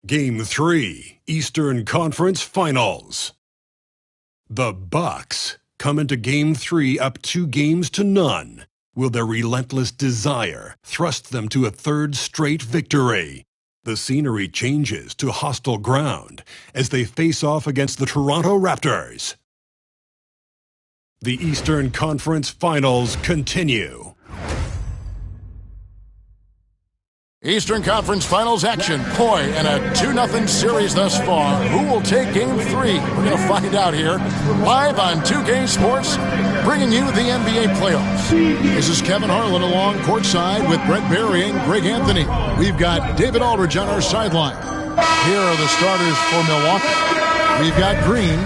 Game 3, Eastern Conference Finals. The Bucks come into Game 3 up 2-0. Will their relentless desire thrust them to a third straight victory? The scenery changes to hostile ground as they face off against the Toronto Raptors. The Eastern Conference Finals continue. Eastern Conference Finals action. Boy, and a 2-0 series thus far. Who will take Game 3? We're going to find out here. Live on 2K Sports, bringing you the NBA playoffs. This is Kevin Harlan along courtside with Brett Berry and Greg Anthony. We've got David Aldridge on our sideline. Here are the starters for Milwaukee. We've got Green,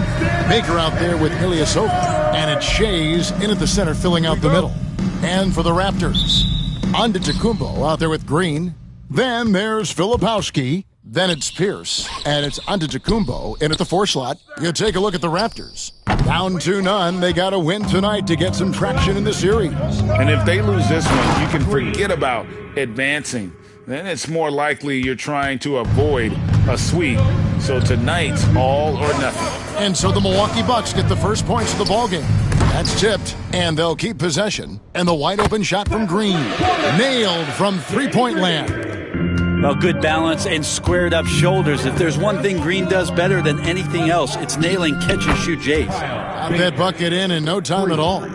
Baker out there with Ilyasova, and it's Shays in at the center filling out the middle. And for the Raptors, Antetokounmpo out there with Green. Then there's Filipowski. Then it's Pierce. And it's Antetokounmpo in at the 4 slot. You take a look at the Raptors. Down 2-0. They got to win tonight to get some traction in the series. And if they lose this one, you can forget about advancing. Then it's more likely you're trying to avoid a sweep. So tonight's all or nothing. And so the Milwaukee Bucks get the first points of the ballgame. That's tipped, and they'll keep possession. And the wide-open shot from Green. Nailed from three-point land. Well, good balance and squared-up shoulders. If there's one thing Green does better than anything else, it's nailing catch-and-shoot Jays. Got that bucket in no time at all.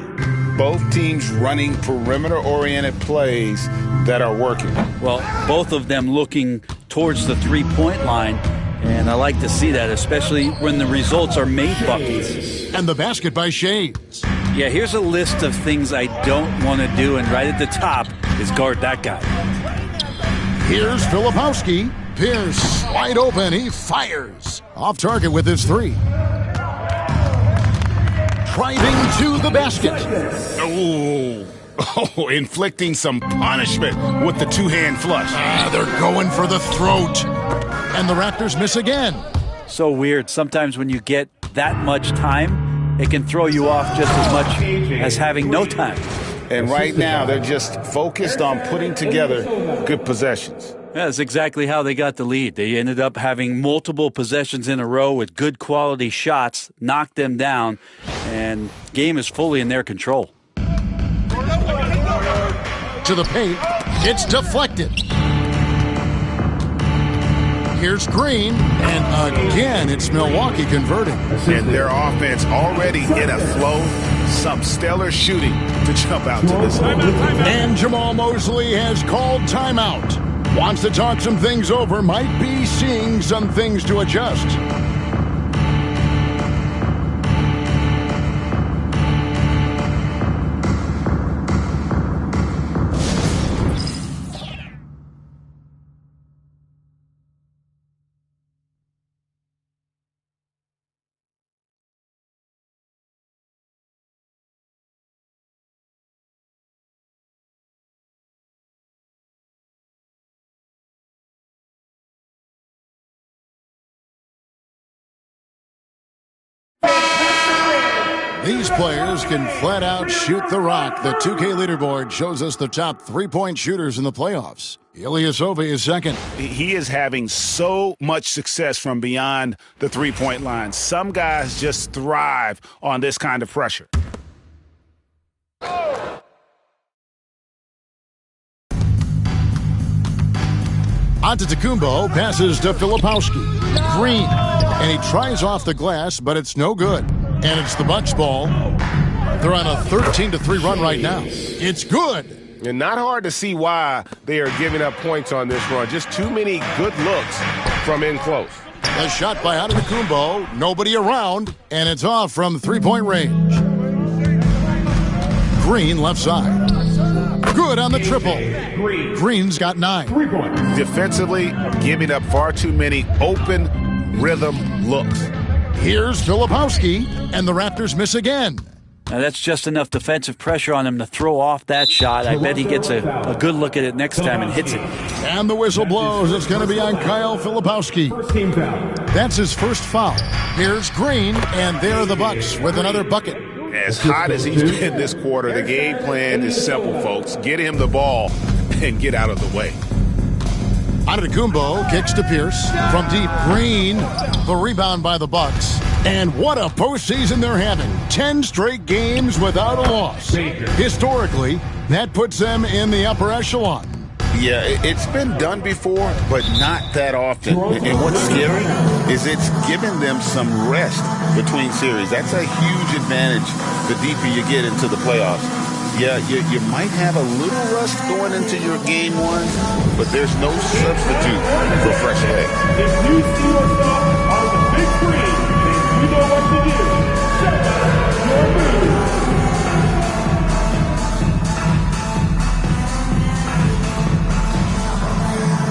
Both teams running perimeter-oriented plays that are working. Well, both of them looking towards the three-point line, and I like to see that, especially when the results are made buckets. And the basket by Shays. Yeah, here's a list of things I don't want to do, and right at the top is guard that guy. Here's Filipowski. Pierce wide open. He fires. Off target with his 3. Driving to the basket. Oh, inflicting some punishment with the two-hand flush. They're going for the throat. And the Raptors miss again. So weird. Sometimes when you get that much time, it can throw you off just as much as having no time. And right now, they're just focused on putting together good possessions. Yeah, that's exactly how they got the lead. They ended up having multiple possessions in a row with good quality shots, knocked them down, and game is fully in their control. To the paint, it's deflected. Here's Green, and again, it's Milwaukee converting. And their offense already in a flow, some stellar shooting to jump out to this. And Jamal Mosley has called timeout. Wants to talk some things over, might be seeing some things to adjust. These players can flat out shoot the rock. The 2K leaderboard shows us the top three-point shooters in the playoffs. Ilyasova is second. He is having so much success from beyond the three-point line. Some guys just thrive on this kind of pressure. Antetokounmpo passes to Filipowski. Green. And he tries off the glass, but it's no good. And it's the Bucks ball. They're on a 13-3 run right now. It's good. And not hard to see why they are giving up points on this run. Just too many good looks from in close. A shot by Antetokounmpo. Nobody around. And it's off from three-point range. Green left side. Good on the triple. Green's got 9. Defensively, giving up far too many open rhythm looks. Here's Filipowski, and the Raptors miss again. Now that's just enough defensive pressure on him to throw off that shot. I bet he gets a good look at it next time and hits it. And the whistle blows. It's going to be on Kyle Filipowski. That's his first foul. Here's Green, and there are the Bucks with another bucket. As hot as he's been this quarter, the game plan is simple, folks. Get him the ball and get out of the way. Antetokounmpo kicks to Pierce. From deep, Green. The rebound by the Bucks. And what a postseason they're having. 10 straight games without a loss. Historically, that puts them in the upper echelon. Yeah, it's been done before, but not that often. And what's scary is it's given them some rest between series. That's a huge advantage the deeper you get into the playoffs. Yeah, you might have a little rust going into your game one, but there's no substitute for fresh legs. If you see yourself on the big screen, then you know what to do. Set up your move.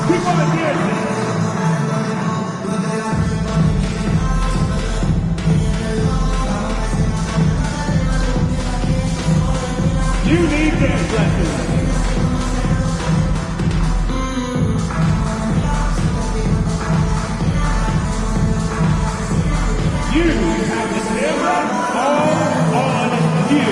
Keep on dancing. You need dance lessons. You have the camera all on you.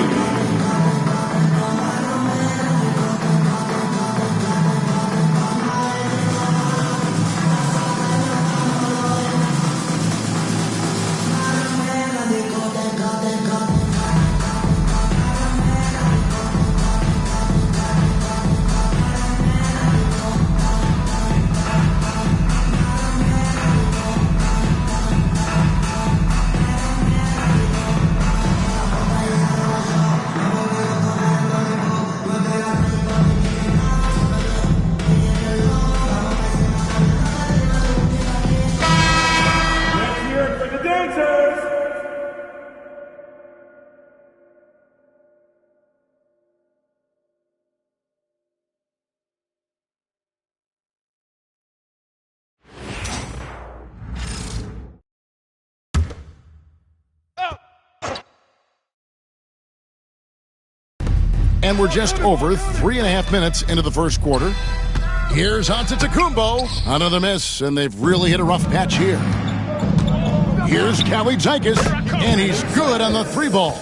And we're just over 3.5 minutes into the first quarter. Here's Antetokounmpo. Another miss, and they've really hit a rough patch here. Here's Kalaitzakis, and he's good on the three ball.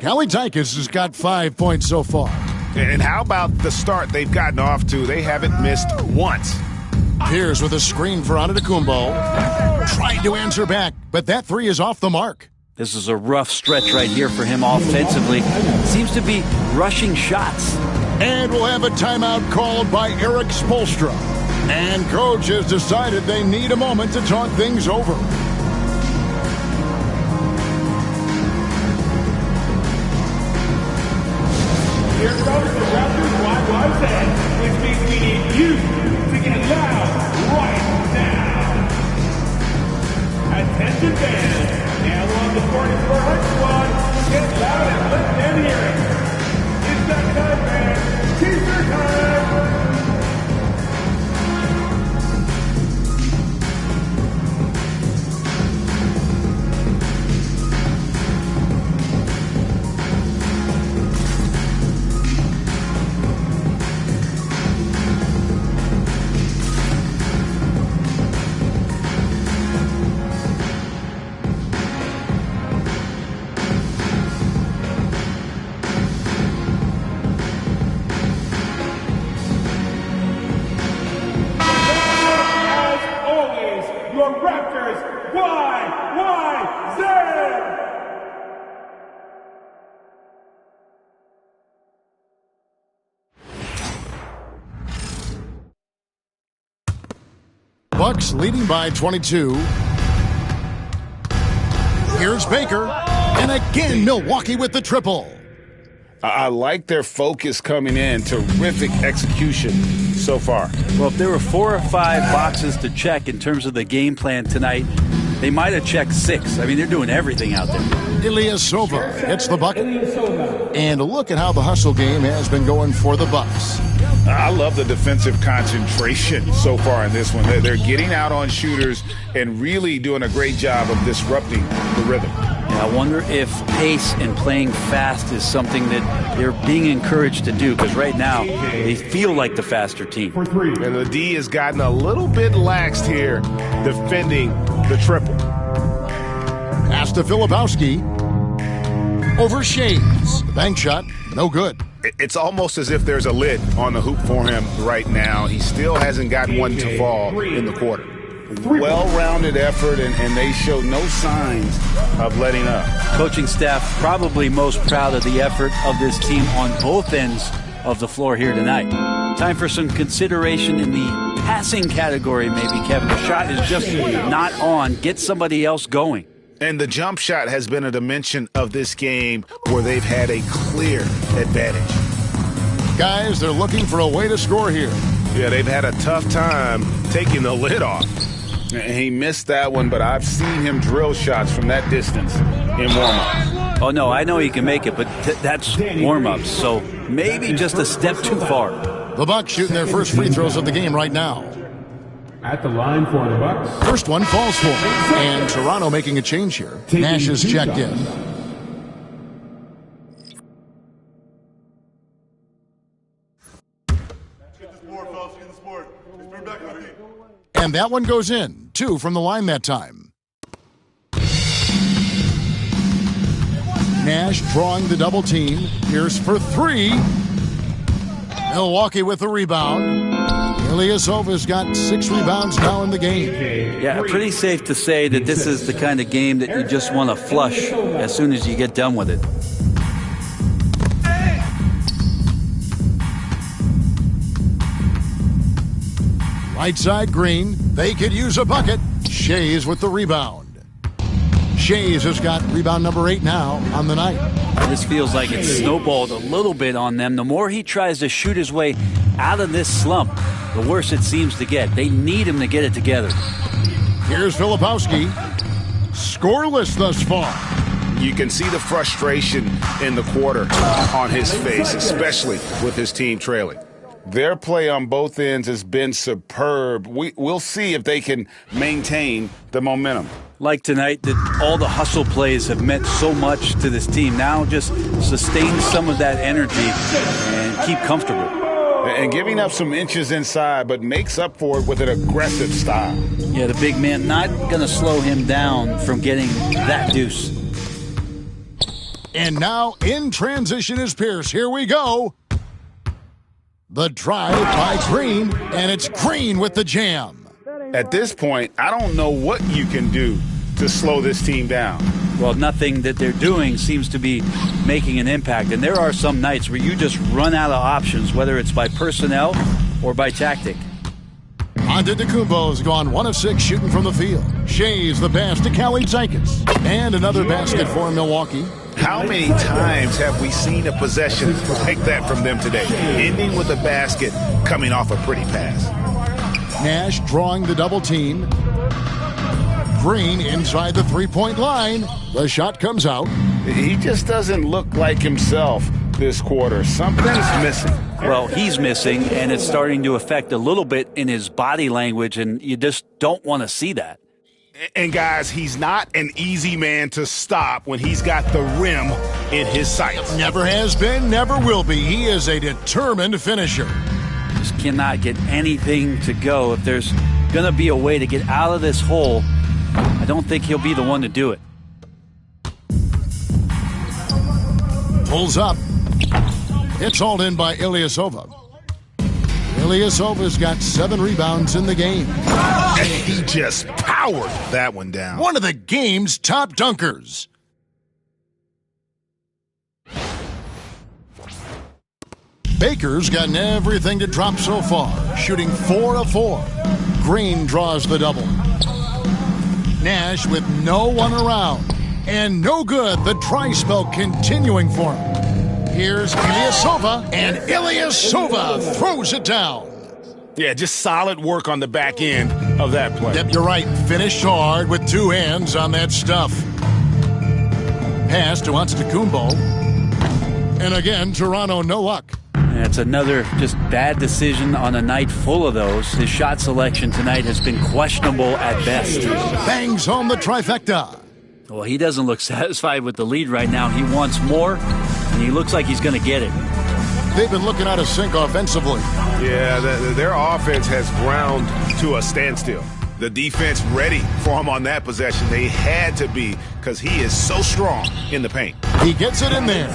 Kalaitzakis has got 5 points so far. And how about the start they've gotten off to? They haven't missed once. Pierce with a screen for Antetokounmpo. Tried to answer back, but that three is off the mark. This is a rough stretch right here for him offensively. Seems to be rushing shots. And we'll have a timeout called by Eric Spoelstra. And coach has decided they need a moment to talk things over. Here comes the Raptors YYZ, which means we need you to get loud right now. Attention fans, now on the court is for our squad. Get loud and let them hear it. It's that time, man. T-shirt time. Raptors, YYZ! Bucks leading by 22. Here's Baker, and again Milwaukee with the triple. I like their focus coming in. Terrific execution so far. Well, if there were 4 or 5 boxes to check in terms of the game plan tonight, they might have checked 6. I mean, they're doing everything out there. Ilyasova hits the bucket. And look at how the hustle game has been going for the Bucks. I love the defensive concentration so far in this one. They're getting out on shooters and really doing a great job of disrupting the rhythm. Yeah, I wonder if pace and playing fast is something that they're being encouraged to do, because right now they feel like the faster team. And the D has gotten a little bit laxed here defending the triple. Pass to Filipowski. Over Shays. The bank shot, no good. It's almost as if there's a lid on the hoop for him right now. He still hasn't got one to fall in the quarter. Well-rounded effort, and they show no signs of letting up. Coaching staff probably most proud of the effort of this team on both ends of the floor here tonight. Time for some consideration in the passing category, maybe, Kevin. The shot is just not on. Get somebody else going. And the jump shot has been a dimension of this game where they've had a clear advantage. Guys, they're looking for a way to score here. Yeah, they've had a tough time taking the lid off. He missed that one, but I've seen him drill shots from that distance in warm-up. Oh, no, I know he can make it, but that's warm-ups, so maybe just a step too far. The Bucks shooting their first free throws of the game right now. At the line for the Bucks. First one falls for him. And Toronto making a change here. Nash is checked in. And that one goes in. 2 from the line that time. Nash drawing the double team. Pierce for 3. Milwaukee with the rebound. Ilyasova's got 6 rebounds now in the game. Yeah, pretty safe to say that this is the kind of game that you just want to flush as soon as you get done with it. Right side Green. They could use a bucket. Shays with the rebound. Shays has got rebound number 8 now on the night. This feels like it's snowballed a little bit on them. The more he tries to shoot his way out of this slump, the worse it seems to get. They need him to get it together. Here's Filipowski. Scoreless thus far. You can see the frustration in the quarter on his face, especially with his team trailing. Their play on both ends has been superb. We'll see if they can maintain the momentum. Like tonight, that all the hustle plays have meant so much to this team. Now just sustain some of that energy and keep comfortable. And giving up some inches inside, but makes up for it with an aggressive style. Yeah, the big man not going to slow him down from getting that deuce. And now in transition is Pierce. Here we go. The drive by Green, and it's Green with the jam. At this point, I don't know what you can do to slow this team down. Well, nothing that they're doing seems to be making an impact. And there are some nights where you just run out of options, whether it's by personnel or by tactic. Antetokounmpo's gone 1 of 6 shooting from the field. Shays the pass to Callie Zykins. And another basket for Milwaukee. How many times have we seen a possession like that from them today, ending with a basket coming off a pretty pass? Nash drawing the double team. Green inside the three-point line. The shot comes out. He just doesn't look like himself this quarter. Something's missing. Well, he's missing, and it's starting to affect a little bit in his body language, and you just don't want to see that. And guys, he's not an easy man to stop when he's got the rim in his sights. Never has been, never will be. He is a determined finisher. Just cannot get anything to go. If there's going to be a way to get out of this hole, I don't think he'll be the one to do it. Pulls up. It's hauled in by Ilyasova. Ilyasova's got 7 rebounds in the game. And he just powered that one down. One of the game's top dunkers. Baker's gotten everything to drop so far, shooting 4 of 4. Green draws the double. Nash with no one around. And no good, the dry spell continuing for him. Here's Ilyasova, and Ilyasova throws it down. Yeah, just solid work on the back end of that play. Yep, you're right. Finished hard with two hands on that stuff. Pass to Antetokounmpo. And again, Toronto, no luck. That's another just bad decision on a night full of those. His shot selection tonight has been questionable at best. Bangs home the trifecta. Well, he doesn't look satisfied with the lead right now. He wants more, and he looks like he's going to get it. They've been looking out of sync offensively. Yeah, their offense has ground to a standstill. The defense ready for him on that possession. They had to be because he is so strong in the paint. He gets it in there.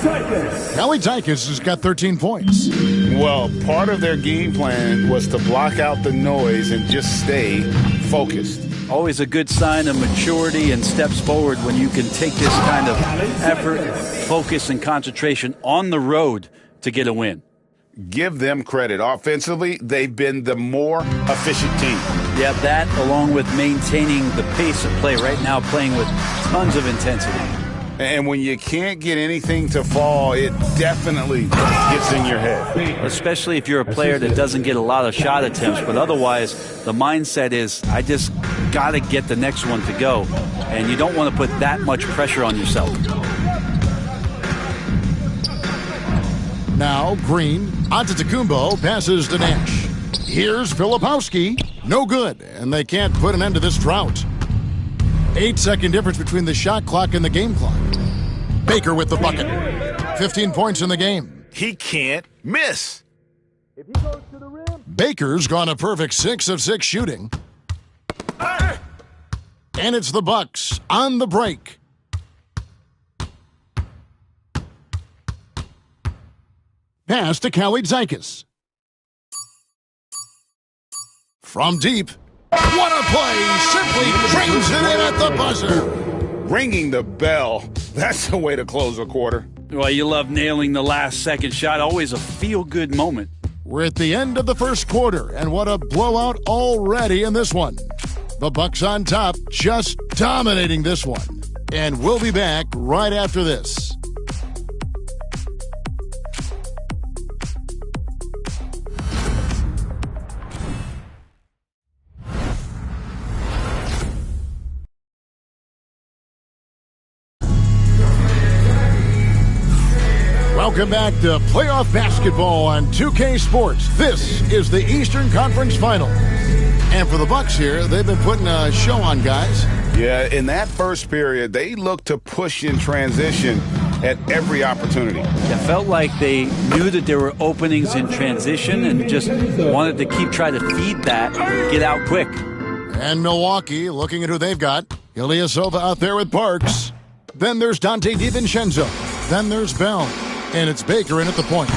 Kelly Tykes has got 13 points. Well, part of their game plan was to block out the noise and just stay focused. Always a good sign of maturity and steps forward when you can take this kind of effort, focus, and concentration on the road to get a win. Give them credit. Offensively, they've been the more efficient team. Yeah, that along with maintaining the pace of play right now, playing with tons of intensity. And when you can't get anything to fall, it definitely gets in your head. Especially if you're a player that doesn't get a lot of shot attempts, but otherwise the mindset is, I just got to get the next one to go. And you don't want to put that much pressure on yourself. Now Green, Antetokounmpo passes to Nash. Here's Filipowski. No good, and they can't put an end to this drought. 8-second difference between the shot clock and the game clock. Baker with the bucket. 15 points in the game. He can't miss. Baker's gone a perfect 6 of 6 shooting. And it's the Bucks on the break. Pass to Kelly Tykes. From deep. What a play! Simply brings it in at the buzzer. Ringing the bell. That's the way to close a quarter. Well, you love nailing the last second shot. Always a feel-good moment. We're at the end of the first quarter, and what a blowout already in this one. The Bucks on top, just dominating this one. And we'll be back right after this. Welcome back to playoff basketball on 2K Sports. This is the Eastern Conference Finals. And for the Bucks here, they've been putting a show on, guys. Yeah, in that first period, they looked to push in transition at every opportunity. It felt like they knew that there were openings in transition and just wanted to keep trying to feed that, get out quick. And Milwaukee, looking at who they've got. Ilyasova out there with Parks. Then there's Dante DiVincenzo. Then there's Bell. And it's Baker in at the point.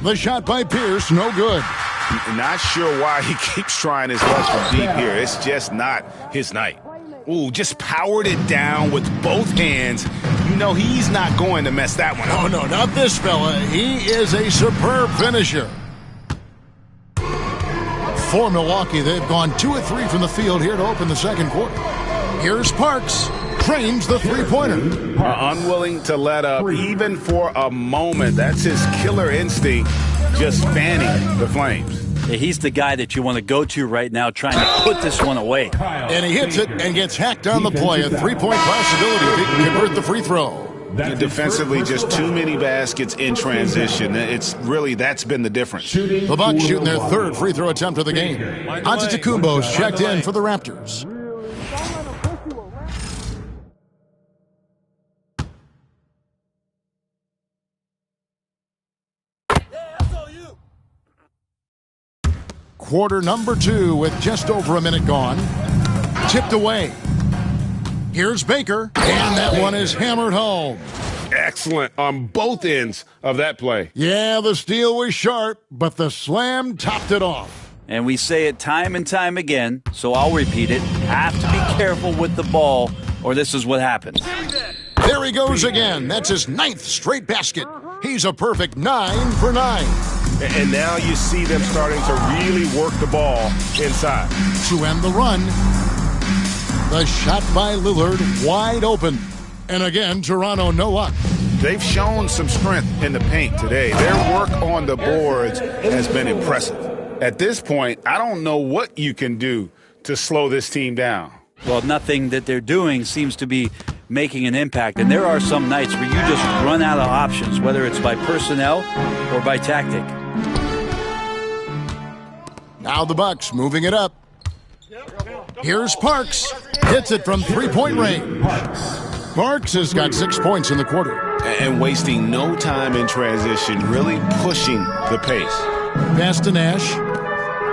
The shot by Pierce, no good. Not sure why he keeps trying his luck from deep here. It's just not his night. Ooh, just powered it down with both hands. You know he's not going to mess that one up. Oh, no, not this fella. He is a superb finisher. For Milwaukee, they've gone 2 of 3 from the field here to open the second quarter. Here's Parks. Trains the three-pointer. Unwilling to let up even for a moment. That's his killer instinct, just fanning the flames. Yeah, he's the guy that you want to go to right now trying to put this one away. And he hits it and gets hacked on the play. A three-point possibility if he can convert the free throw. Defensively, just too many baskets in transition. It's really, that's been the difference. The Bucks shooting their third free throw attempt of the game. Antetokounmpo's checked in for the Raptors. Quarter number 2 with just over a minute gone. Tipped away. Here's Baker, and that one is hammered home. Excellent on both ends of that play. Yeah, the steal was sharp, but the slam topped it off. And we say it time and time again, so I'll repeat it. Have to be careful with the ball, or this is what happens. There he goes again. That's his 9th straight basket. He's a perfect 9 for 9. And now you see them starting to really work the ball inside. To end the run, the shot by Lillard wide open. And again, Toronto no luck. They've shown some strength in the paint today. Their work on the boards has been impressive. At this point, I don't know what you can do to slow this team down. Well, nothing that they're doing seems to be making an impact. And there are some nights where you just run out of options, whether it's by personnel or by tactic. Now the Bucks moving it up. Here's Parks. Hits it from three-point range. Parks has got 6 points in the quarter. And wasting no time in transition, really pushing the pace. Pass to Nash.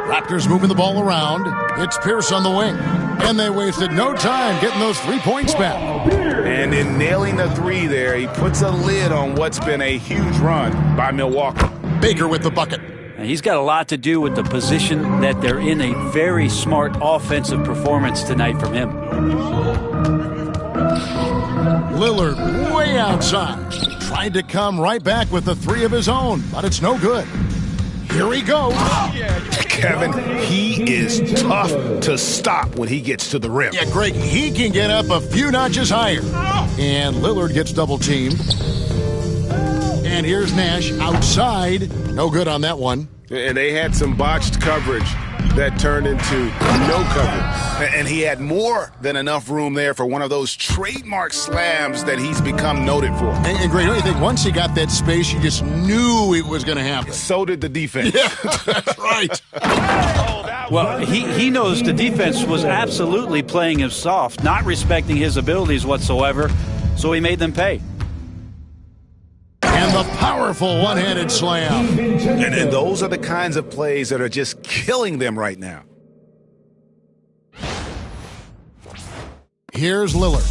Raptors moving the ball around. It's Pierce on the wing. And they wasted no time getting those 3 points back. And in nailing the three there, he puts a lid on what's been a huge run by Milwaukee. Baker with the bucket. And he's got a lot to do with the position that they're in. A very smart offensive performance tonight from him. Lillard way outside. Tried to come right back with the three of his own, but it's no good. Here he goes. Kevin, he is tough to stop when he gets to the rim. Yeah, Greg, he can get up a few notches higher. And Lillard gets double-teamed. And here's Nash outside. No good on that one. And they had some botched coverage that turned into no coverage. And he had more than enough room there for one of those trademark slams that he's become noted for. And Greg, don't you think once he got that space, you just knew it was going to happen? So did the defense. Yeah, that's right. Well, he knows the defense was absolutely playing him soft, not respecting his abilities whatsoever, so he made them pay. And the powerful one-handed slam. And those are the kinds of plays that are just killing them right now. Here's Lillard.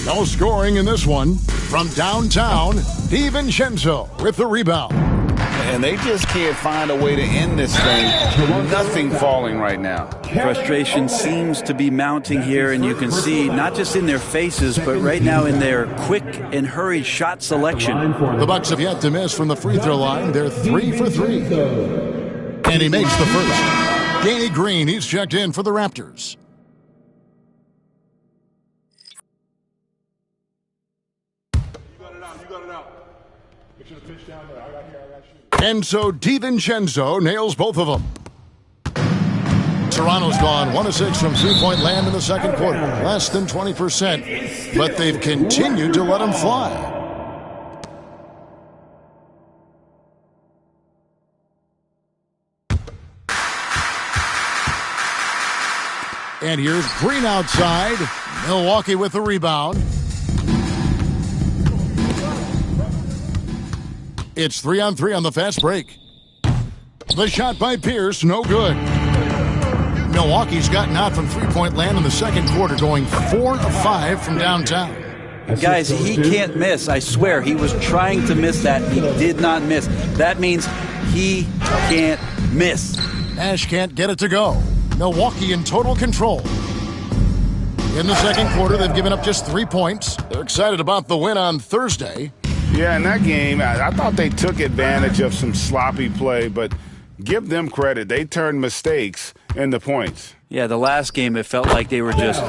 No scoring in this one. From downtown, DiVincenzo with the rebound. And they just can't find a way to end this thing. Nothing falling right now. Frustration seems to be mounting here, and you can see not just in their faces, but right now in their quick and hurried shot selection. The Bucks have yet to miss from the free throw line. They're 3 for 3. And he makes the first. Danny Green, he's checked in for the Raptors. And so DiVincenzo nails both of them. Toronto's gone 1 of 6 from three-point land in the second quarter. Less than 20%, but they've continued to let them fly. And here's Green outside. Milwaukee with the rebound. It's 3-on-3 on the fast break. The shot by Pierce, no good. Milwaukee's gotten out from three-point land in the second quarter, going 4 of 5 from downtown. Guys, he can't miss. I swear, he was trying to miss that. He did not miss. That means he can't miss. Nash can't get it to go. Milwaukee in total control. In the second quarter, they've given up just 3 points. They're excited about the win on Thursday. Yeah, in that game, I thought they took advantage of some sloppy play, but give them credit. They turned mistakes into points. Yeah, the last game, it felt like they were just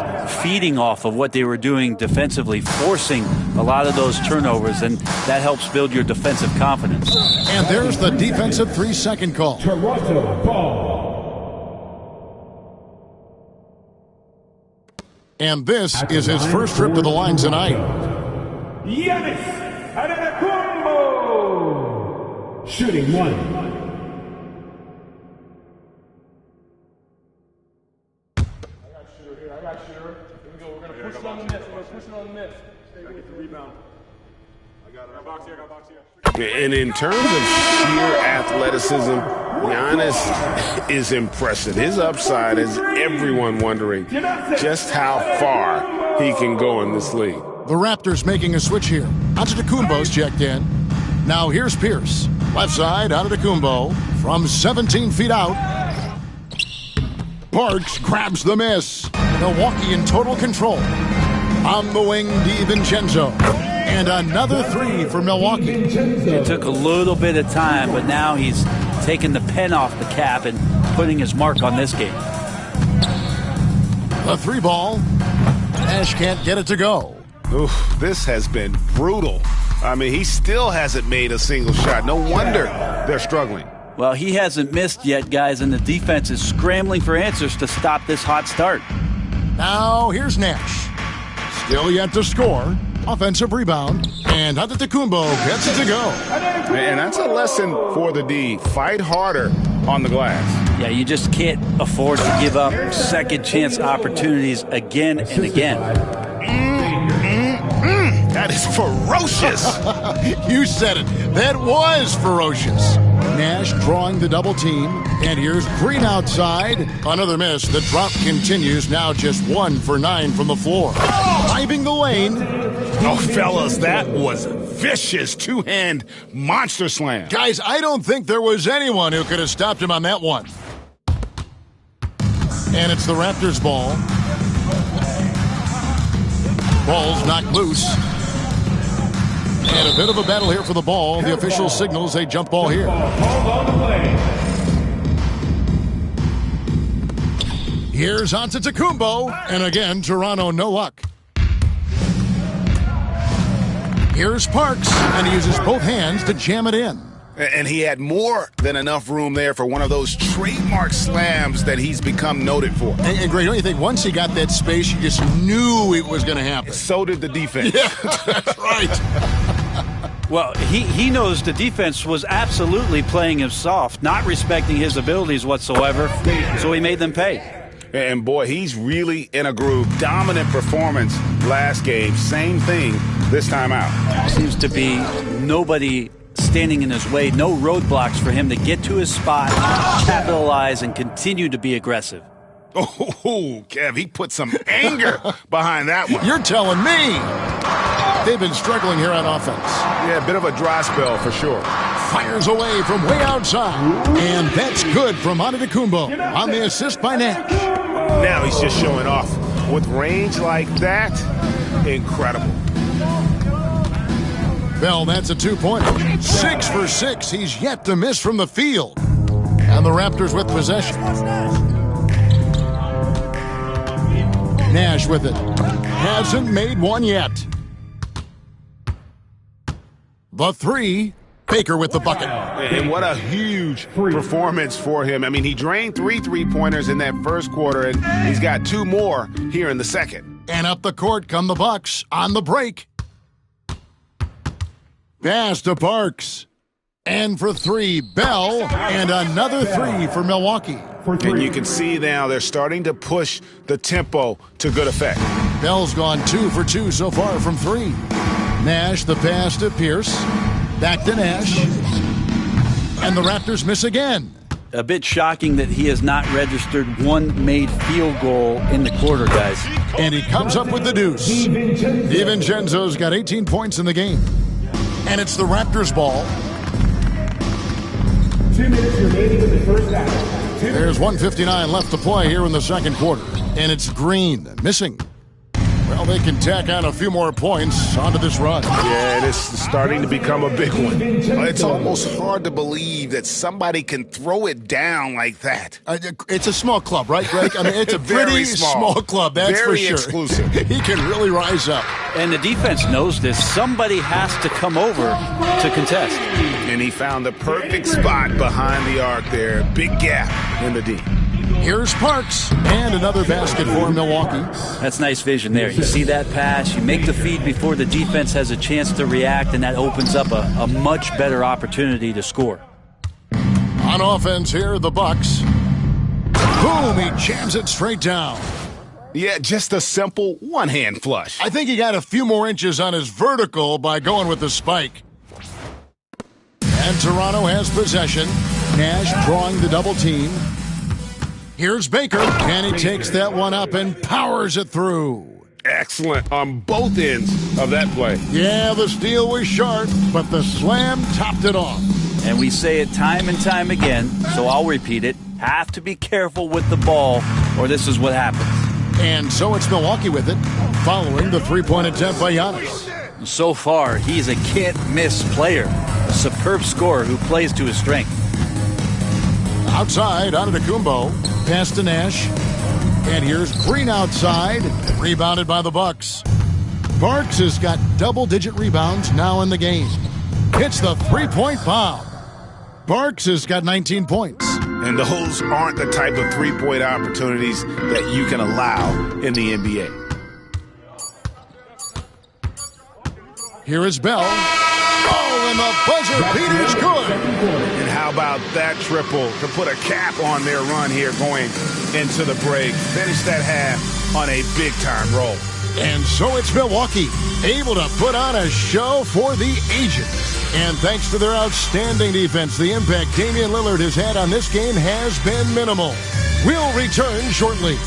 feeding off of what they were doing defensively, forcing a lot of those turnovers, and that helps build your defensive confidence. And there's the defensive 3-second call. Toronto ball. And this is his first trip to the line tonight. Giannis Antetokounmpo. Shooting 1. I got shooter. Here we go. We're going to push it on the miss. Stay with the rebound. I got it. Box here. And in terms of sheer athleticism, Giannis is impressive. His upside is everyone wondering just how far he can go in this league. The Raptors making a switch here. Antetokounmpo's checked in. Now here's Pierce. Left side, Antetokounmpo from 17 feet out. Parks grabs the miss. Milwaukee in total control. On the wing, DiVincenzo. And another 3 for Milwaukee. It took a little bit of time, but now he's taking the pen off the cap and putting his mark on this game. The 3 ball. Nash can't get it to go. Oof, this has been brutal. I mean, he still hasn't made a single shot. No wonder they're struggling. Well, he hasn't missed yet, guys, and the defense is scrambling for answers to stop this hot start. Now, here's Nash. Still yet to score. Offensive rebound. And Antetokounmpo gets it to go. And that's a lesson for the D. Fight harder on the glass. Yeah, you just can't afford to give up second chance opportunities again and again. That is ferocious. You said it. That was ferocious. Nash drawing the double team. And here's Green outside. Another miss. The drop continues. Now just 1 for 9 from the floor. Driving the lane. Oh, fellas, that was vicious two-hand monster slam. Guys, I don't think there was anyone who could have stopped him on that one. And it's the Raptors ball. Ball's knocked loose. And a bit of a battle here for the ball. The official signals a jump ball here. Here's Antetokounmpo. And again, Toronto, no luck. Here's Parks, and he uses both hands to jam it in. And he had more than enough room there for one of those trademark slams that he's become noted for. And Greg, don't you think once he got that space, you just knew it was going to happen? So did the defense. Yeah, that's right. Well, he knows the defense was absolutely playing him soft, not respecting his abilities whatsoever, so he made them pay. And boy, he's really in a groove. Dominant performance last game. Same thing this time out. Seems to be nobody standing in his way, no roadblocks for him to get to his spot, capitalize, and continue to be aggressive. Oh, Kev, he put some anger behind that one. You're telling me. They've been struggling here on offense. Yeah, a bit of a dry spell for sure. Fires away from way outside. And that's good from Antetokounmpo on the assist by Nash. Now he's just showing off. With range like that, incredible. Bell, that's a two-pointer. 6 for 6. He's yet to miss from the field. And the Raptors with possession. Nash with it. Hasn't made one yet. The three. Baker with the bucket. And what a huge performance for him. I mean, he drained 3 3-pointers in that first quarter, and he's got 2 more here in the second. And up the court come the Bucks on the break. Pass to Parks. And for 3, Bell. And another 3 for Milwaukee. And you can see now they're starting to push the tempo to good effect. Bell's gone 2 for 2 so far from 3. Nash the pass to Pierce. Back to Nash. And the Raptors miss again. A bit shocking that he has not registered one made field goal in the quarter, guys. And he comes up with the deuce. DiVincenzo's got 18 points in the game. And it's the Raptors ball. 2 minutes remaining in the first half. There's 1:59 left to play here in the second quarter. And it's Green missing. Well, they can tack on a few more points onto this run. Yeah, and it's starting to become a big one. It's almost hard to believe that somebody can throw it down like that. It's a small club, right, Greg? I mean, it's a Very pretty small. club, that's Very for sure. exclusive. He can really rise up. And the defense knows this. Somebody has to come over to contest. And he found the perfect spot behind the arc there. Big gap in the D. Here's Parks, and another basket for Milwaukee. That's nice vision there. You see that pass, you make the feed before the defense has a chance to react, and that opens up a much better opportunity to score. On offense here, the Bucks. Boom, he jams it straight down. Yeah, just a simple one-hand flush. I think he got a few more inches on his vertical by going with the spike. And Toronto has possession. Nash drawing the double team. Here's Baker, and he takes that one up and powers it through. Excellent on both ends of that play. Yeah, the steal was sharp, but the slam topped it off. And we say it time and time again, so I'll repeat it. Have to be careful with the ball, or this is what happens. And so it's Milwaukee with it, following the three-point attempt by Giannis. So far, he's a can't-miss player, a superb scorer who plays to his strength. Outside, Antetokounmpo, pass to Nash. And here's Green outside, rebounded by the Bucks. Parks has got double-digit rebounds now in the game. Hits the three-point bomb. Marks has got 19 points. And those aren't the type of three-point opportunities that you can allow in the NBA. Here is Bell. Oh, and the buzzer beater's good. And how about that triple to put a cap on their run here going into the break? Finish that half on a big-time roll. And so it's Milwaukee, able to put on a show for the ages. And thanks to their outstanding defense, the impact Damian Lillard has had on this game has been minimal. We'll return shortly.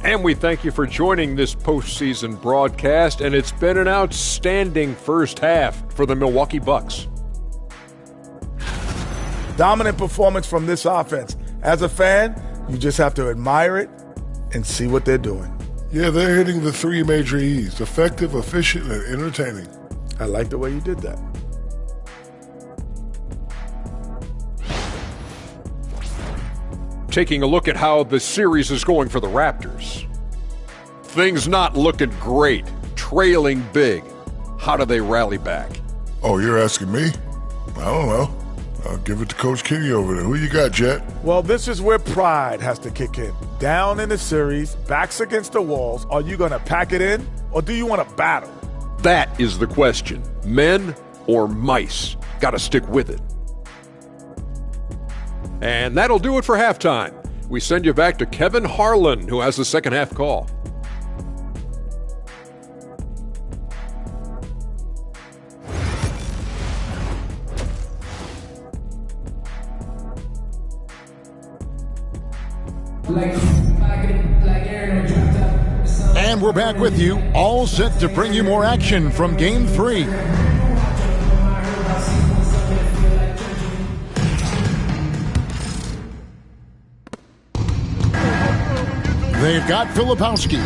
And we thank you for joining this postseason broadcast, and it's been an outstanding first half for the Milwaukee Bucks. Dominant performance from this offense. As a fan, you just have to admire it and see what they're doing. Yeah, they're hitting the three major E's: effective, efficient, and entertaining. I like the way you did that. Taking a look at how the series is going for the Raptors. Things not looking great, trailing big. How do they rally back? Oh, you're asking me? I don't know. I'll give it to Coach Kenny over there. Who you got, Jet? Well, this is where pride has to kick in. Down in the series, backs against the walls. Are you going to pack it in, or do you want to battle? That is the question. Men or mice? Got to stick with it. And that'll do it for halftime. We send you back to Kevin Harlan, who has the second half call. And we're back with you, all set to bring you more action from Game 3. They've got Filipowski.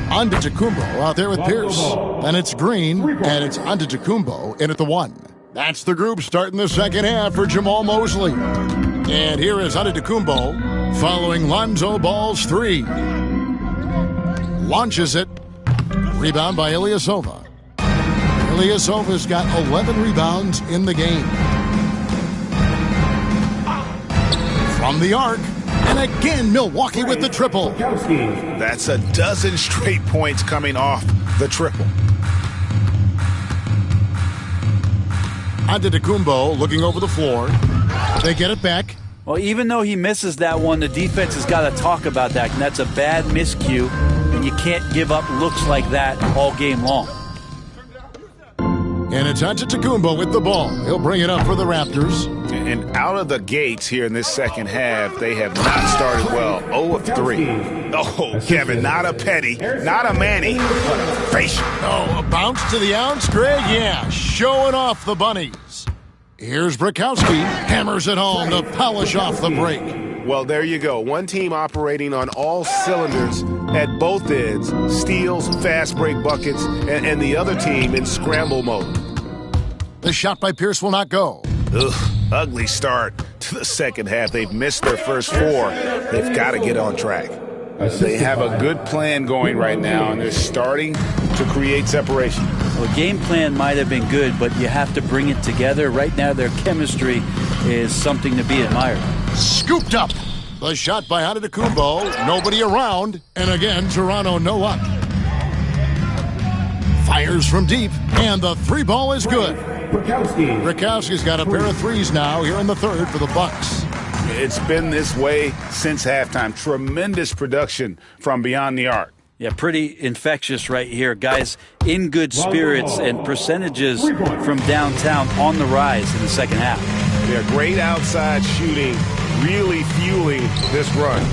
Antetokounmpo out there with Pierce. Then it's Green, and it's Antetokounmpo in at the 1. That's the group starting the second half for Jamal Mosley. And here is Antetokounmpo following Lonzo Ball's 3. Launches it. Rebound by Ilyasova. Ilyasova's got 11 rebounds in the game. From the arc. And again, Milwaukee with the triple. That's a dozen straight points coming off the triple. Antetokounmpo looking over the floor. They get it back. Well, even though he misses that one, the defense has got to talk about that. And that's a bad miscue, and you can't give up looks like that all game long. And it's Antetokounmpo with the ball. He'll bring it up for the Raptors. And out of the gates here in this second half, they have not started well. 0 of 3. Oh, Kevin, not a Petty, not a Manny, but a facial. Oh, a bounce to the ounce, Greg? Yeah, showing off the bunnies. Here's Brakowski. Hammers it home to polish off the break. Well, there you go. One team operating on all cylinders at both ends. Steals, fast break buckets, and the other team in scramble mode. The shot by Pierce will not go. Ugh, ugly start to the second half. They've missed their first 4. They've got to get on track. They have a good plan going right now, and they're starting to create separation. Well, the game plan might have been good, but you have to bring it together. Right now, their chemistry is something to be admired. Scooped up. The shot by Antetokounmpo. Nobody around. And again, Toronto no up. Fires from deep, and the 3-ball is good. Brakowski's got a pair of 3s now here in the third for the Bucks. It's been this way since halftime. Tremendous production from beyond the arc. Yeah, pretty infectious right here. Guys in good spirits and percentages from downtown on the rise in the second half. They're great outside shooting, really fueling this run.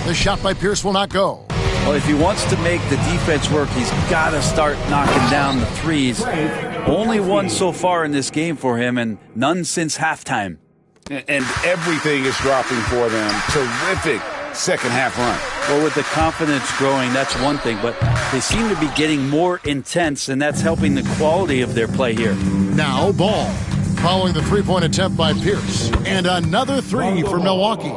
The shot by Pierce will not go. Well, if he wants to make the defense work, he's got to start knocking down the 3s. Only one so far in this game for him, and none since halftime. And everything is dropping for them. Terrific second half run. Well, with the confidence growing, that's one thing, but they seem to be getting more intense, and that's helping the quality of their play here. Now ball. Following the three-point attempt by Pierce. And another three for Milwaukee.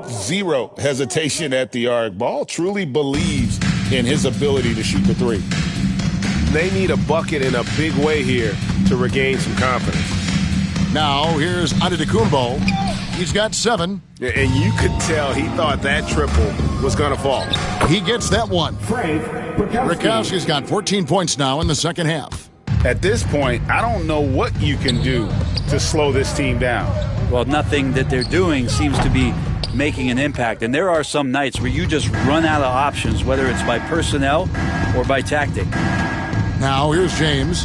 Zero hesitation at the arc. Ball truly believes in his ability to shoot the three. They need a bucket in a big way here to regain some confidence. Now here's Antetokounmpo. He's got 7. And you could tell he thought that triple was going to fall. He gets that one. Rakowski's got 14 points now in the second half. At this point, I don't know what you can do to slow this team down. Well, nothing that they're doing seems to be making an impact. And there are some nights where you just run out of options, whether it's by personnel or by tactic. Now here's James.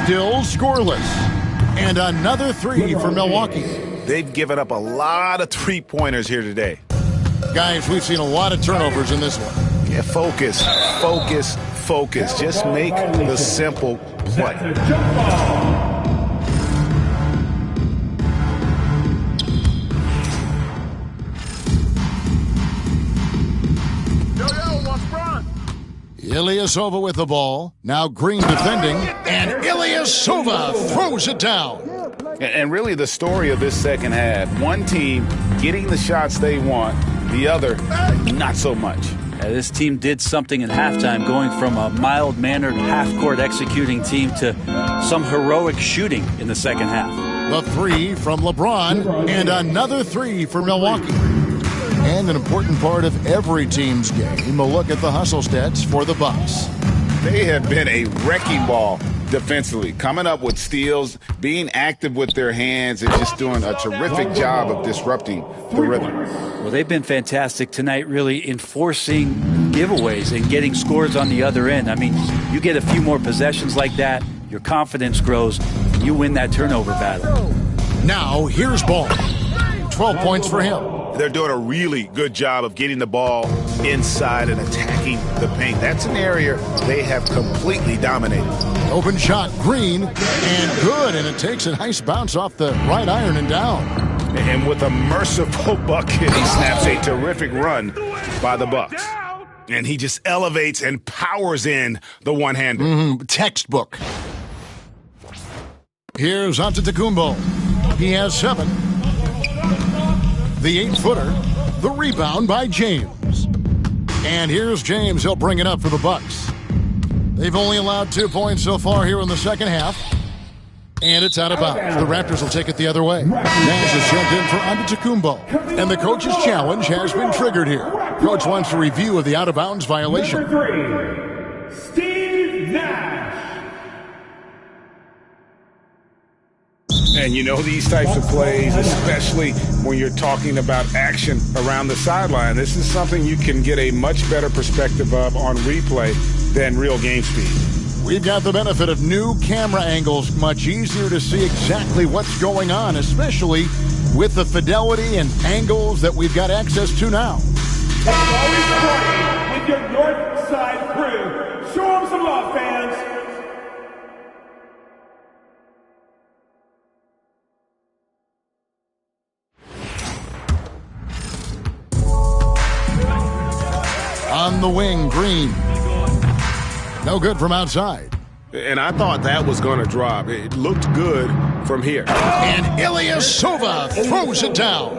Still scoreless. And another three for Milwaukee. They've given up a lot of three-pointers here today. Guys, we've seen a lot of turnovers in this one. Yeah, focus. Just make the simple play. Ilyasova with the ball. Now Green defending. And Ilyasova throws it down. And really the story of this second half, one team getting the shots they want, the other not so much. This team did something in halftime, going from a mild-mannered half-court executing team to some heroic shooting in the second half. The three from LeBron, and another three for Milwaukee. And an important part of every team's game, a look at the hustle stats for the Bucks. They have been a wrecking ball defensively, coming up with steals, being active with their hands, and just doing a terrific job of disrupting the rhythm. Well, they've been fantastic tonight, really enforcing giveaways and getting scores on the other end. I mean, you get a few more possessions like that, your confidence grows, and you win that turnover battle. Now, here's Ball. 12 points for him. They're doing a really good job of getting the ball inside and attacking the paint. That's an area they have completely dominated. Open shot, Green, and good, and it takes a nice bounce off the right iron and down. And with a merciful bucket, he snaps a terrific run by the Bucks. And he just elevates and powers in the one-hander. Textbook. Here's Antetokounmpo. He has 7. The 8-footer, the rebound by James. And here's James. He'll bring it up for the Bucks. They've only allowed 2 points so far here in the second half. And it's out of bounds. The Raptors will take it the other way. Nash is jumped in for Antetokounmpo. And the coach's challenge has been triggered here. Coach wants a review of the out-of-bounds violation. Number 3, Steve Nash. And you know these types of plays, especially when you're talking about action around the sideline, this is something you can get a much better perspective of on replay than real game speed. We've got the benefit of new camera angles, much easier to see exactly what's going on, especially with the fidelity and angles that we've got access to now. Always playing with your north side crew. Show them some love, fans. On the wing, Green. No good from outside. And I thought that was going to drop. It looked good from here. And Ilyasova throws it down.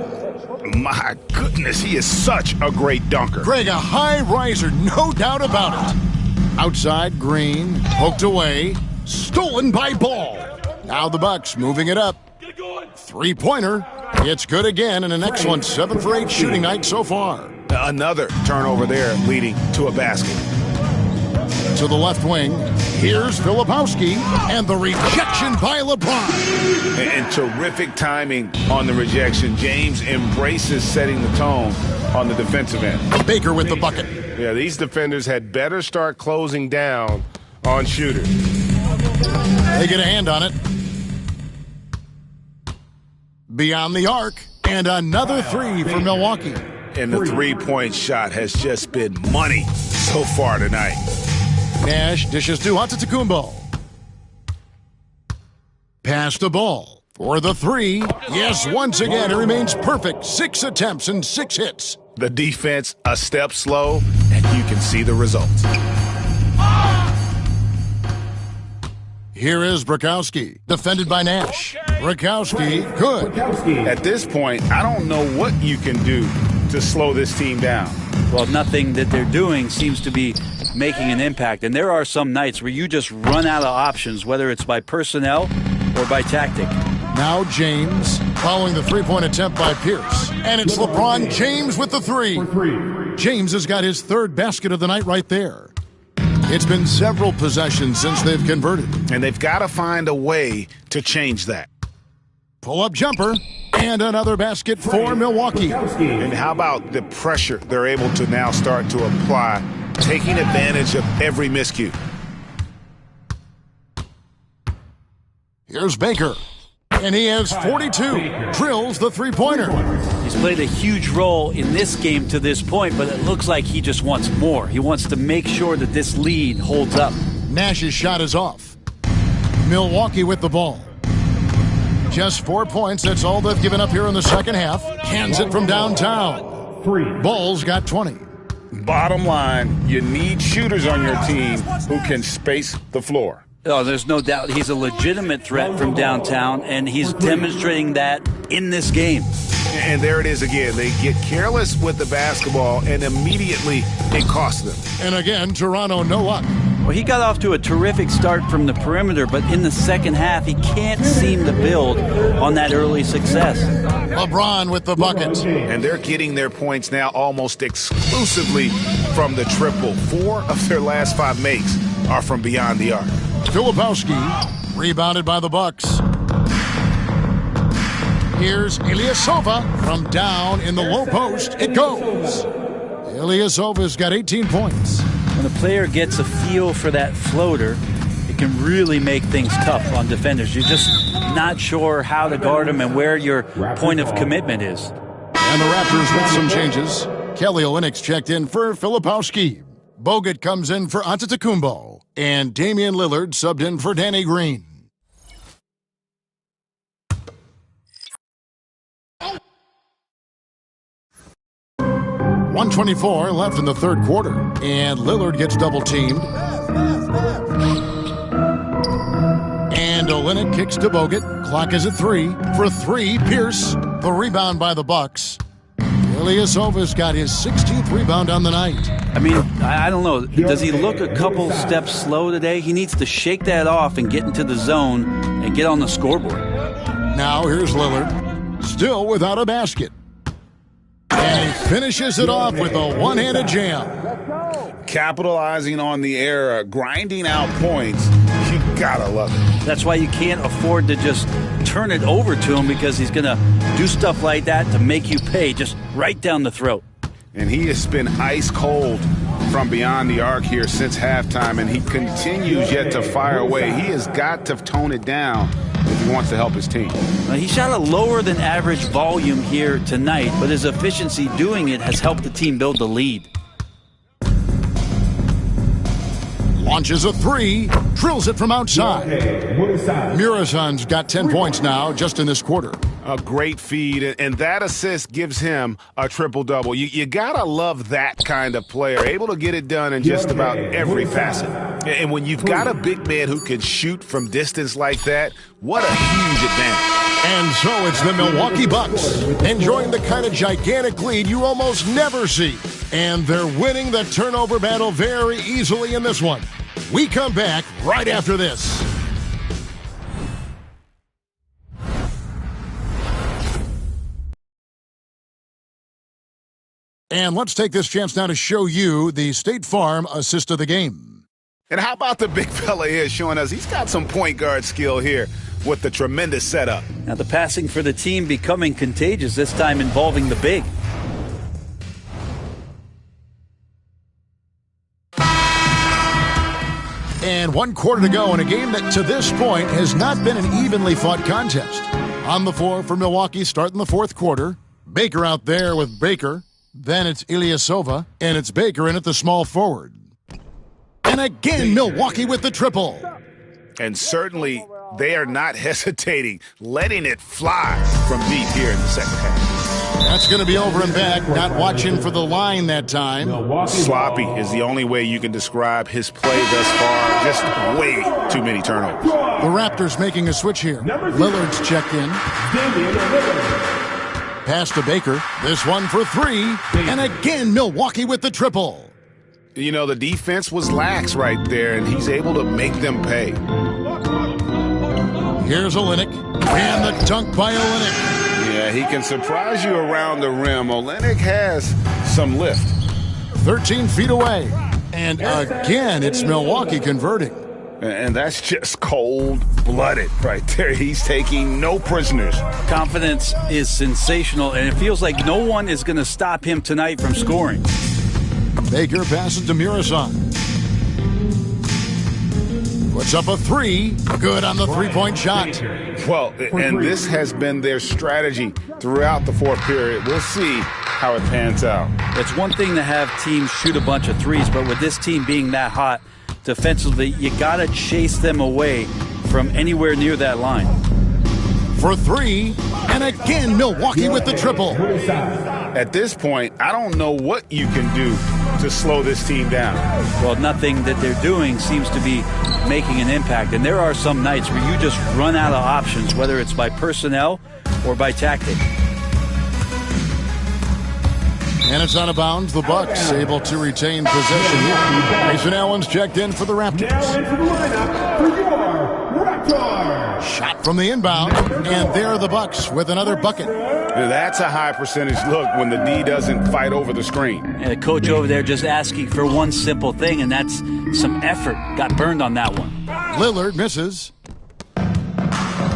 My goodness, he is such a great dunker. Greg, a high riser, no doubt about it. Outside, Green, poked away, stolen by Ball. Now the Bucks moving it up. Three-pointer. It's good again, and an excellent 7 for 8 shooting night so far. Another turnover there leading to a basket. To the left wing, here's Filipowski, and the rejection by LeBron. And terrific timing on the rejection. James embraces setting the tone on the defensive end. Baker with the bucket. Yeah, these defenders had better start closing down on shooters. They get a hand on it. Beyond the arc, and another 3 for Milwaukee. And the three-point shot has just been money so far tonight. Nash dishes to Antetokounmpo. Pass the ball for the 3. Yes, once again, it remains perfect. 6 attempts and 6 hits. The defense a step slow, and you can see the results. Here is Brakowski, defended by Nash. Brakowski, good. At this point, I don't know what you can do to slow this team down. Well, nothing that they're doing seems to be making an impact. And there are some nights where you just run out of options, whether it's by personnel or by tactic. Now James, following the three-point attempt by Pierce. And it's LeBron James with the three. James has got his third basket of the night right there. It's been several possessions since they've converted. And they've got to find a way to change that. Pull-up jumper, and another basket for Milwaukee. And how about the pressure they're able to now start to apply, taking advantage of every miscue. Here's Baker, and he has 42, drills the three-pointer. He's played a huge role in this game to this point, but it looks like he just wants more. He wants to make sure that this lead holds up. Nash's shot is off. Milwaukee with the ball. Just 4 points, that's all they've given up here in the second half. Hands it from downtown. Bulls got 20. Bottom line, you need shooters on your team who can space the floor. Oh, there's no doubt he's a legitimate threat from downtown, and he's demonstrating that in this game. And there it is again. They get careless with the basketball, and immediately it costs them. And again, Toronto no luck. Well, he got off to a terrific start from the perimeter, but in the second half, he can't seem to build on that early success. LeBron with the bucket. And they're getting their points now almost exclusively from the triple. 4 of their last 5 makes are from beyond the arc. Filipowski, rebounded by the Bucks. Here's Ilyasova from down in the low post. It goes. Ilyasova's got 18 points. When a player gets a feel for that floater, it can really make things tough on defenders. You're just not sure how to guard them and where your point of commitment is. And the Raptors with some changes. Kelly Olynyk's checked in for Filipowski. Bogut comes in for Antetokounmpo. And Damian Lillard subbed in for Danny Green. .124 left in the third quarter, and Lillard gets double-teamed. And Olynyk kicks to Bogut. Clock is at 3. For 3, Pierce. The rebound by the Bucks. Ilyasova's got his 16th rebound on the night. I mean, I don't know. Does he look a couple steps slow today? He needs to shake that off and get into the zone and get on the scoreboard. Now here's Lillard, still without a basket. And he finishes it off with a one-handed jam. Capitalizing on the error, grinding out points, you gotta love it. That's why you can't afford to just turn it over to him, because he's going to do stuff like that to make you pay just right down the throat. And he has been ice cold from beyond the arc here since halftime, and he continues yet to fire away. He has got to tone it down if he wants to help his team. He shot a lower than average volume here tonight, but his efficiency doing it has helped the team build the lead. Launches a 3, drills it from outside. Muresan's got 10 points now just in this quarter. A great feed, and that assist gives him a triple-double. You gotta love that kind of player, able to get it done in just about every facet. And when you've got a big man who can shoot from distance like that, what a huge advantage. And so it's the Milwaukee Bucks, enjoying the kind of gigantic lead you almost never see. And they're winning the turnover battle very easily in this one. We come back right after this. And let's take this chance now to show you the State Farm assist of the game. And how about the big fella here showing us he's got some point guard skill here with the tremendous setup. Now the passing for the team becoming contagious, this time involving the big. And 1 quarter to go in a game that to this point has not been an evenly fought contest. On the floor for Milwaukee starting the fourth quarter. Baker out there with Baker. Then it's Ilyasova, and it's Baker in at the small forward. And again, Milwaukee with the triple. And certainly they are not hesitating, letting it fly from deep here in the second half. That's going to be over and back. Not watching for the line that time. Sloppy is the only way you can describe his play thus far. Just way too many turnovers. The Raptors making a switch here. Lillard's checked in. Pass to Baker. This one for three. And again, Milwaukee with the triple. You know, the defense was lax right there, and he's able to make them pay. Here's Olynyk. And the dunk by Olynyk. Yeah, he can surprise you around the rim. Olynyk has some lift. 13 feet away. And again, it's Milwaukee converting. And that's just cold-blooded right there. He's taking no prisoners. Confidence is sensational, and it feels like no one is going to stop him tonight from scoring. Baker passes to Murison. Puts up a three. Good on the three-point shot. Well, and this has been their strategy throughout the fourth period. We'll see how it pans out. It's one thing to have teams shoot a bunch of threes, but with this team being that hot defensively, you got to chase them away from anywhere near that line. For three, and again, Milwaukee with the triple. At this point, I don't know what you can do to slow this team down. Well, nothing that they're doing seems to be making an impact. And there are some nights where you just run out of options, whether it's by personnel or by tactic. And it's out of bounds. The Bucks able to retain possession here. Mason Allen's checked in for the Raptors. Shot from the inbound, and there the Bucks with another bucket. That's a high percentage look when the D doesn't fight over the screen. And the coach over there just asking for one simple thing, and that's some effort. Got burned on that one. Lillard misses.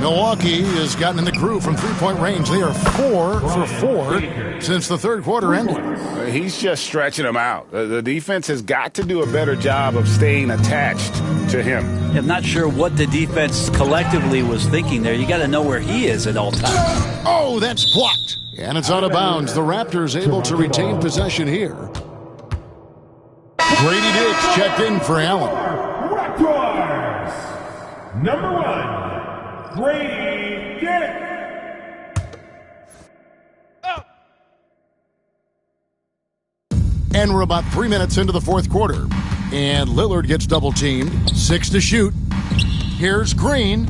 Milwaukee has gotten in the groove from three-point range. They are 4 for 4 since the third quarter ended. He's just stretching them out. The defense has got to do a better job of staying attached to him. I'm not sure what the defense collectively was thinking there. You got to know where he is at all times. Oh, that's blocked. And it's out of bounds. The Raptors able to retain possession here. Grady Dick's checked in for Allen. Raptors, number 1. Grady Dick. And we're about 3 minutes into the fourth quarter. And Lillard gets double-teamed. 6 to shoot. Here's Green.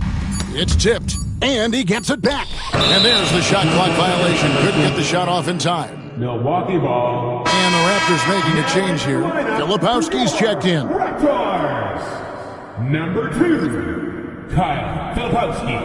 It's tipped. And he gets it back. And there's the shot clock violation. Couldn't get the shot off in time. Milwaukee ball. And the Raptors making a change here. Filipowski's checked in. Raptors, number 2. Kyle Filipowski.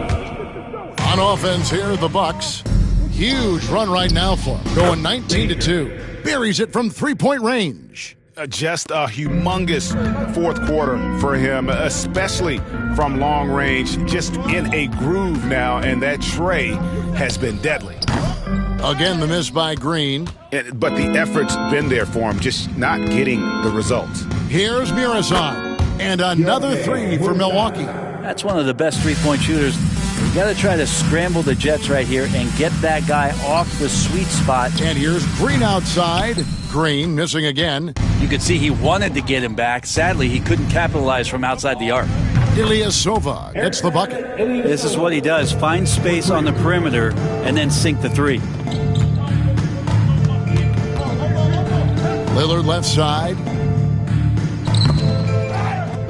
On offense here, the Bucks. Huge run right now for him. Going 19-2. Buries it from three-point range. Just a humongous fourth quarter for him, especially from long range. Just in a groove now, and that tray has been deadly. Again, the miss by Green. But the effort's been there for him, just not getting the results. Here's Murison. And another three for Milwaukee. That's one of the best three-point shooters. You got to try to scramble the Jets right here and get that guy off the sweet spot. And here's Green outside. Green missing again. You could see he wanted to get him back. Sadly, he couldn't capitalize from outside the arc. Ilyasova gets the bucket. This is what he does. Find space on the perimeter and then sink the three. Lillard left side.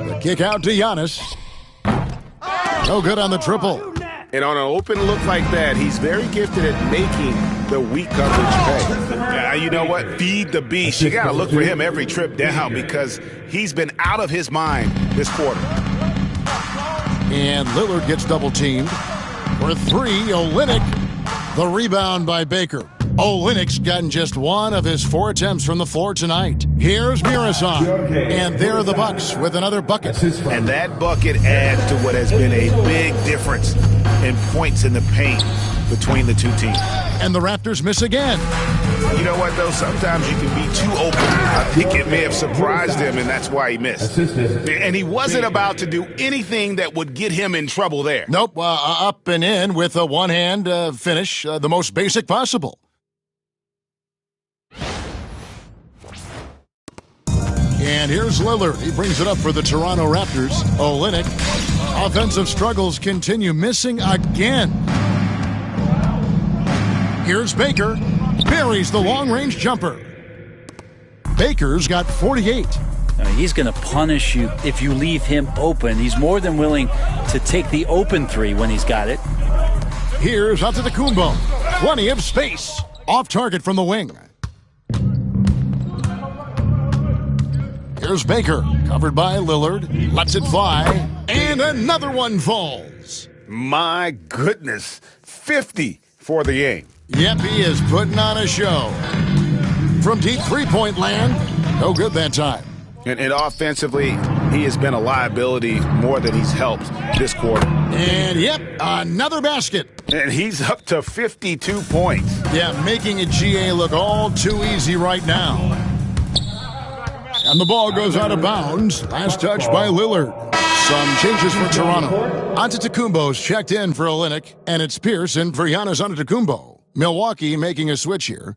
The kick out to Giannis. No good on the triple. And on an open look like that, he's very gifted at making the weak coverage pay. You know what? Feed the beast. You got to look for him every trip down because he's been out of his mind this quarter. And Lillard gets double-teamed. For three, Olynyk. The rebound by Baker. Olynyk's gotten just one of his 4 attempts from the floor tonight. Here's Murison. And there are the Bucks with another bucket. And that bucket adds to what has been a big difference in points in the paint between the two teams. And the Raptors miss again. You know what, though? Sometimes you can be too open. I think it may have surprised him, and that's why he missed. And he wasn't about to do anything that would get him in trouble there. Nope, up and in with a one-hand finish, the most basic possible. And here's Lillard. He brings it up for the Toronto Raptors. Olynyk. Offensive struggles continue, missing again. Here's Baker. buries the long-range jumper. Baker's got 48. He's going to punish you if you leave him open. He's more than willing to take the open three when he's got it. Here's Antetokounmpo. Plenty of space. Off target from the wing. Here's Baker. Covered by Lillard. Lets it fly. And another one falls. My goodness. 50 for the game. Yep, he is putting on a show. From deep three-point land, no good that time. And offensively, he has been a liability more than he's helped this quarter. And, yep, another basket. And he's up to 52 points. Yeah, making a GA look all too easy right now. And the ball goes out of bounds. Last touch by Lillard. Some changes for Toronto. Antetokounmpo's checked in for Olynyk, and it's Pierce in for Giannis Antetokounmpo. Milwaukee making a switch here.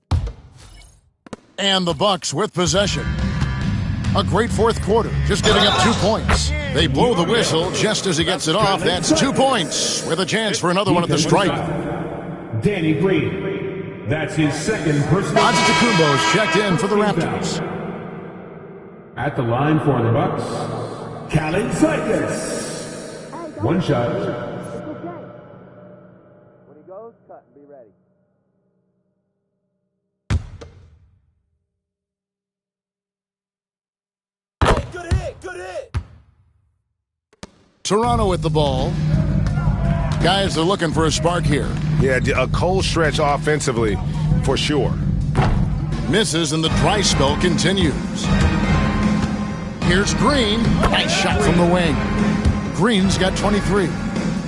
And the Bucks with possession. A great fourth quarter, just giving up 2 points. They blow the whistle just as he gets it off. That's 2 points with a chance for another one at the stripe. Danny Green. That's his second personal. Antetokounmpo's checked in for the Raptors. At the line for the Bucks, Kalaitzakis. One shot. When he goes, cut and be ready. Good hit, good hit. Toronto with the ball. Guys are looking for a spark here. Yeah, a cold stretch offensively, for sure. Misses and the dry spell continues. Here's Green. Nice shot from the wing. Green's got 23.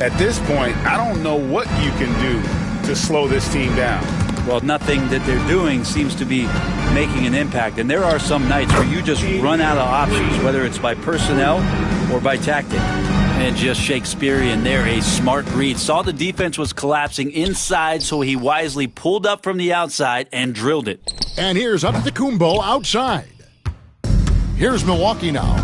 At this point, I don't know what you can do to slow this team down. Well, nothing that they're doing seems to be making an impact. And there are some nights where you just run out of options, whether it's by personnel or by tactic. And just Shakespearean there, a smart read. Saw the defense was collapsing inside, so he wisely pulled up from the outside and drilled it. And here's Antetokounmpo outside. Here's Milwaukee now.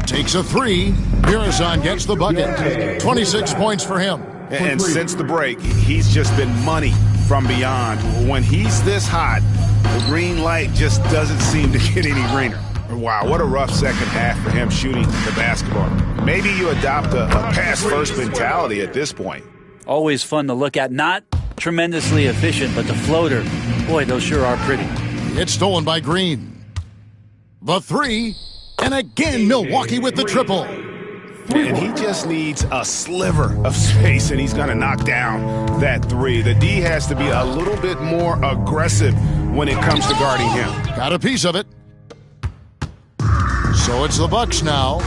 Takes a three. Mirazon gets the bucket. 26 points for him. And since the break, he's just been money from beyond. When he's this hot, the green light just doesn't seem to get any greener. Wow, what a rough second half for him shooting the basketball. Maybe you adopt a pass-first mentality at this point. Always fun to look at. Not tremendously efficient, but the floater, boy, those sure are pretty. It's stolen by Green. The three, and again Milwaukee with the triple. And he just needs a sliver of space, and he's going to knock down that three. The D has to be a little bit more aggressive when it comes to guarding him. Got a piece of it. So it's the Bucks now.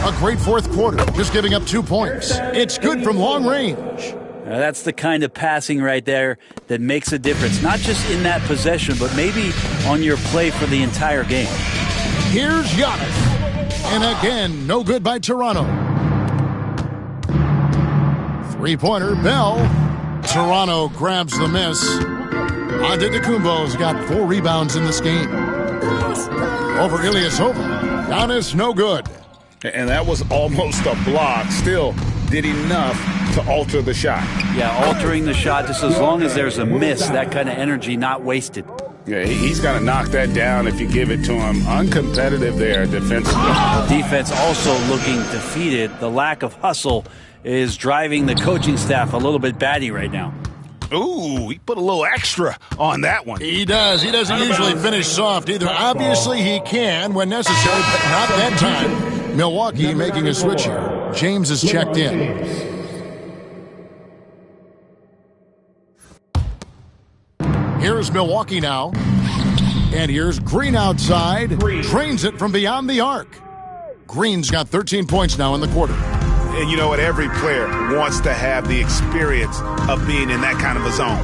A great fourth quarter, just giving up 2 points. It's good from long range. That's the kind of passing right there that makes a difference, not just in that possession, but maybe on your play for the entire game. Here's Giannis. And again, no good by Toronto. Three-pointer, Bell. Toronto grabs the miss. Antetokounmpo's got 4 rebounds in this game. Over Ilyasova. Giannis, no good. And that was almost a block. Still did enough to alter the shot. Yeah, altering the shot, just as long as there's a miss, that kind of energy not wasted. Yeah, he's got to knock that down if you give it to him. Uncompetitive there defensively. Defense also looking defeated. The lack of hustle is driving the coaching staff a little bit batty right now. Ooh, he put a little extra on that one. He does. He doesn't usually finish soft either. Obviously, he can when necessary, but not that time. Milwaukee making a switch here. James is checked in. Here's Milwaukee now. And here's Green outside. Drains it from beyond the arc. Green's got 13 points now in the quarter. And you know what? Every player wants to have the experience of being in that kind of a zone.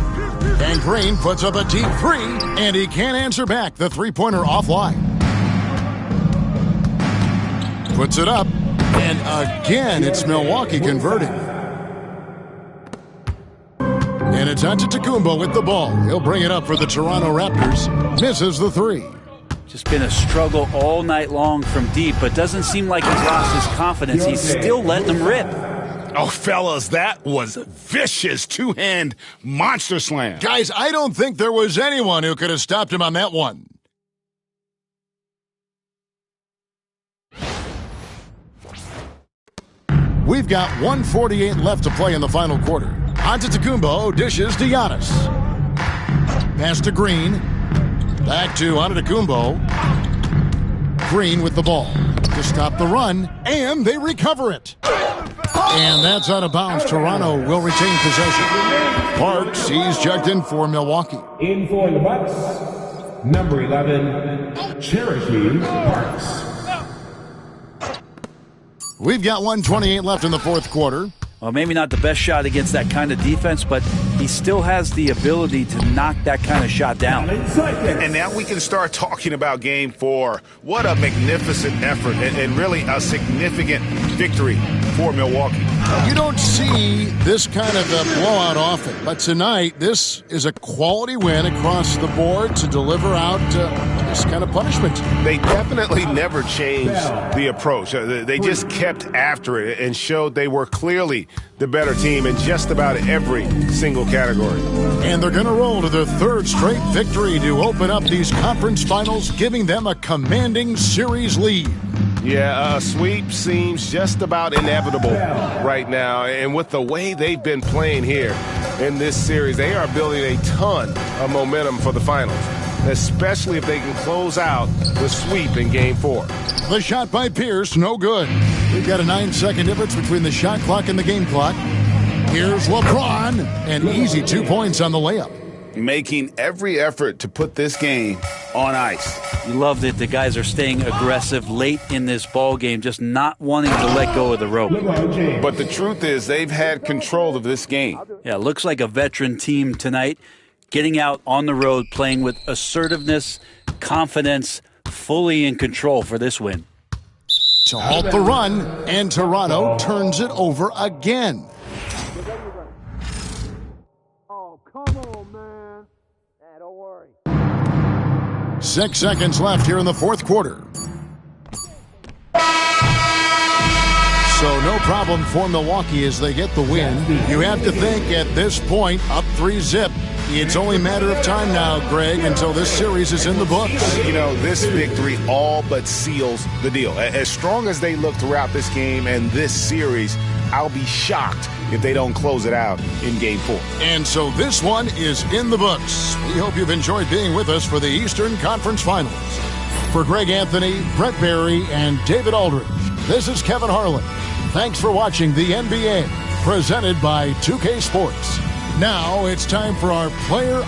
And Green puts up a deep three, and he can't answer back. The three-pointer offline. Puts it up, and again, it's Milwaukee converting. And it's Antetokounmpo with the ball. He'll bring it up for the Toronto Raptors. Misses the three. Just been a struggle all night long from deep, but doesn't seem like he's lost his confidence. He's still letting them rip. Oh, fellas, that was vicious two-hand monster slam. Guys, I don't think there was anyone who could have stopped him on that one. We've got 1:48 left to play in the final quarter. Antetokounmpo dishes to Giannis. Pass to Green. Back to Antetokounmpo. Green with the ball to stop the run, and they recover it. And that's out of bounds. Toronto will retain possession. Parks, he's checked in for Milwaukee. In for the Bucks, number 11, Cherokee Parks. We've got 1:28 left in the fourth quarter. Well, maybe not the best shot against that kind of defense, but he still has the ability to knock that kind of shot down. And now we can start talking about Game 4. What a magnificent effort and really a significant victory for Milwaukee. You don't see this kind of a blowout often, but tonight this is a quality win across the board to deliver out this kind of punishment. They definitely never changed the approach. They just kept after it and showed they were clearly the better team in just about every single category. And they're going to roll to their third straight victory to open up these conference finals, giving them a commanding series lead. Yeah, a sweep seems just about inevitable right now. And with the way they've been playing here in this series, they are building a ton of momentum for the finals, especially if they can close out the sweep in Game 4. The shot by Pierce, no good. We've got a 9-second difference between the shot clock and the game clock. Here's LeBron, and easy 2 points on the layup. Making every effort to put this game on ice. You love that the guys are staying aggressive late in this ball game, just not wanting to let go of the rope. But the truth is they've had control of this game. Yeah, it looks like a veteran team tonight, getting out on the road, playing with assertiveness, confidence, fully in control for this win. To halt the run, and Toronto turns it over again. Oh, come on, man. Don't worry. 6 seconds left here in the fourth quarter. So no problem for Milwaukee as they get the win. You have to think at this point, up 3-0. It's only a matter of time now, Greg, until this series is in the books. You know, this victory all but seals the deal. As strong as they look throughout this game and this series, I'll be shocked if they don't close it out in Game 4. And so this one is in the books. We hope you've enjoyed being with us for the Eastern Conference Finals. For Greg Anthony, Brett Barry, and David Aldridge, this is Kevin Harlan. Thanks for watching the NBA, presented by 2K Sports. Now it's time for our Player